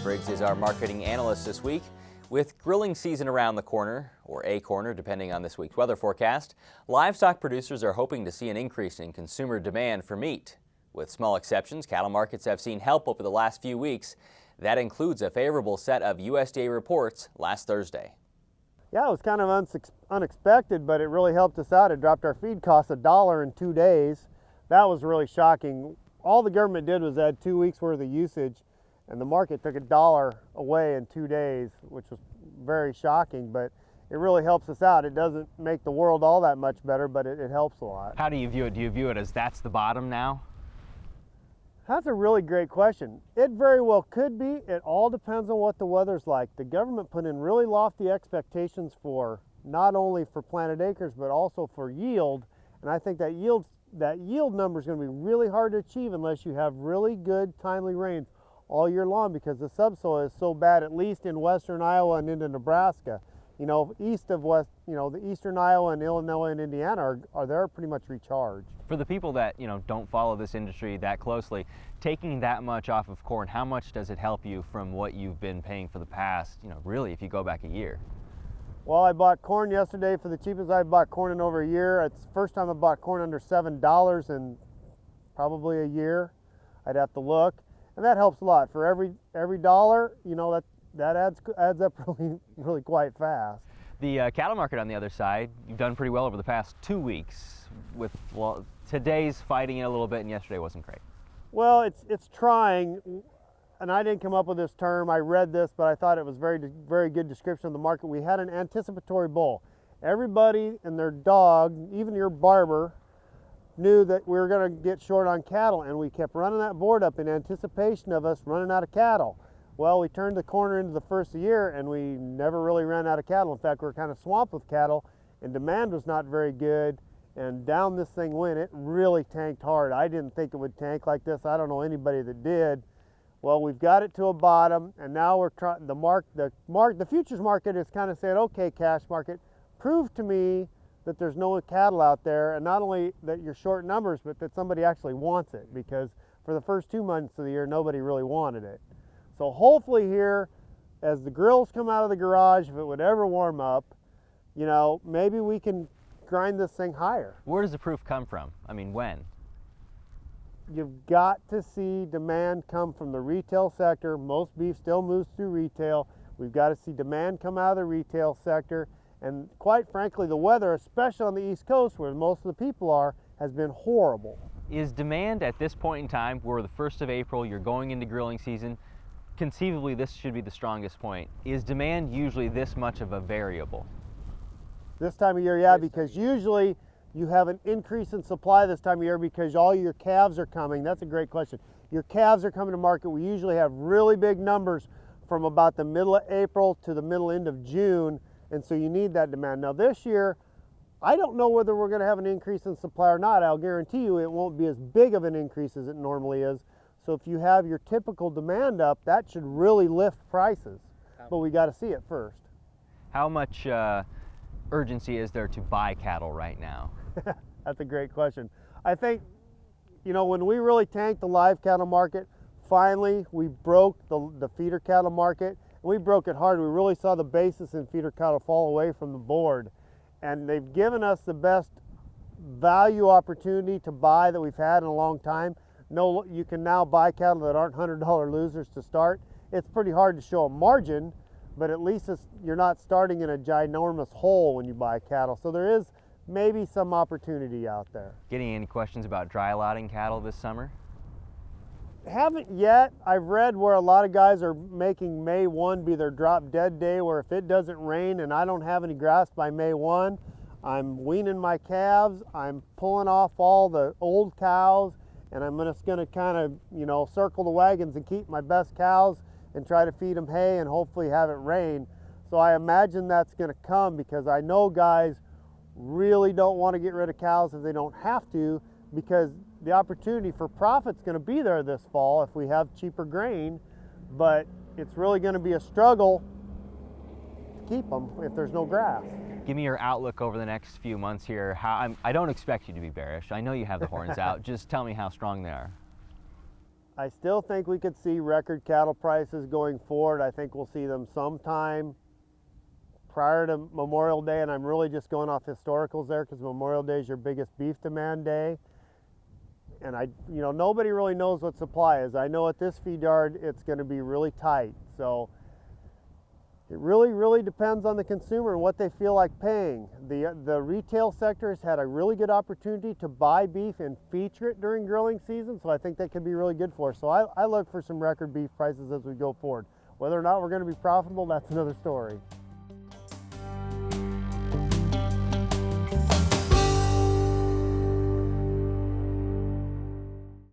Briggs is our marketing analyst this week. With grilling season around the corner, or a corner depending on this week's weather forecast, livestock producers are hoping to see an increase in consumer demand for meat. With small exceptions, cattle markets have seen help over the last few weeks. That includes a favorable set of USDA reports last Thursday. Yeah, it was kind of unexpected, but it really helped us out. It dropped our feed costs $1 in 2 days. That was really shocking. All the government did was add 2 weeks worth of usage, and the market took $1 away in 2 days, which was very shocking, but it really helps us out. It doesn't make the world all that much better, but it helps a lot. How do you view it? Do you view it as that's the bottom now? That's a really great question. It very well could be. It all depends on what the weather's like. The government put in really lofty expectations for not only for planted acres, but also for yield, and I think that yield number is going to be really hard to achieve unless you have really good timely rains all year long, because the subsoil is so bad, at least in western Iowa and into Nebraska. You know, east of west, you know, the eastern Iowa and Illinois and Indiana they're pretty much recharged. For the people that, don't follow this industry that closely, taking that much off of corn, how much does it help you from what you've been paying for the past, really, if you go back a year? Well, I bought corn yesterday for the cheapest I've bought corn in over a year. It's the first time I bought corn under $7 in probably a year. I'd have to look. And that helps a lot. For every dollar, that adds up really quite fast. The cattle market on the other side, you've done pretty well over the past 2 weeks with, today's fighting it a little bit and yesterday wasn't great. Well, it's trying, and I didn't come up with this term. I read this, but I thought it was very good description of the market. We had an anticipatory bull. Everybody and their dog, even your barber, knew that we were going to get short on cattle, and we kept running that board up in anticipation of us running out of cattle. Well, we turned the corner into the first of the year, and we never really ran out of cattle. In fact, we were kind of swamped with cattle, and demand was not very good, and down this thing went. It really tanked hard. I didn't think it would tank like this. I don't know anybody that did. Well, we've got it to a bottom, and now we're trying. The futures market is kind of saying, okay, cash market, prove to me that there's no cattle out there, and not only that you're short numbers, but that somebody actually wants it, because for the first 2 months of the year, nobody really wanted it. So hopefully here, as the grills come out of the garage, if it would ever warm up, maybe we can grind this thing higher. Where does the proof come from? I mean, when? You've got to see demand come from the retail sector. Most beef still moves through retail. We've got to see demand come out of the retail sector. And quite frankly, the weather, especially on the East Coast where most of the people are, has been horrible. Is demand at this point in time, we're the 1st of April, you're going into grilling season, conceivably this should be the strongest point. Is demand usually this much of a variable? This time of year, yeah, because usually you have an increase in supply this time of year because all your calves are coming. That's a great question. Your calves are coming to market. We usually have really big numbers from about the middle of April to the end of June. And so you need that demand. Now this year, I don't know whether we're going to have an increase in supply or not. I'll guarantee you it won't be as big of an increase as it normally is. So if you have your typical demand up, that should really lift prices. But we got to see it first. How much urgency is there to buy cattle right now? That's a great question. I think, when we really tanked the live cattle market, finally we broke the feeder cattle market. We broke it hard. We really saw the basis in feeder cattle fall away from the board. And they've given us the best value opportunity to buy that we've had in a long time. No, you can now buy cattle that aren't $100 losers to start. It's pretty hard to show a margin, but at least you're not starting in a ginormous hole when you buy cattle. So there is maybe some opportunity out there. Getting any questions about dry lotting cattle this summer? Haven't yet. I've read where a lot of guys are making May 1 be their drop dead day, where if it doesn't rain and I don't have any grass by May 1, I'm weaning my calves, I'm pulling off all the old cows, and I'm just going to kind of, circle the wagons and keep my best cows and try to feed them hay and hopefully have it rain. So I imagine that's going to come, because I know guys really don't want to get rid of cows if they don't have to, because the opportunity for profit's going to be there this fall if we have cheaper grain, but it's really going to be a struggle to keep them if there's no grass. Give me your outlook over the next few months here. I don't expect you to be bearish. I know you have the horns out. Just tell me how strong they are. I still think we could see record cattle prices going forward. I think we'll see them sometime prior to Memorial Day, and I'm really just going off historicals there because Memorial Day is your biggest beef demand day. And nobody really knows what supply is. I know at this feed yard it's going to be really tight. So it really depends on the consumer and what they feel like paying. The retail sector has had a really good opportunity to buy beef and feature it during grilling season, so I think that could be really good for us. So I look for some record beef prices as we go forward. Whether or not we're going to be profitable, that's another story.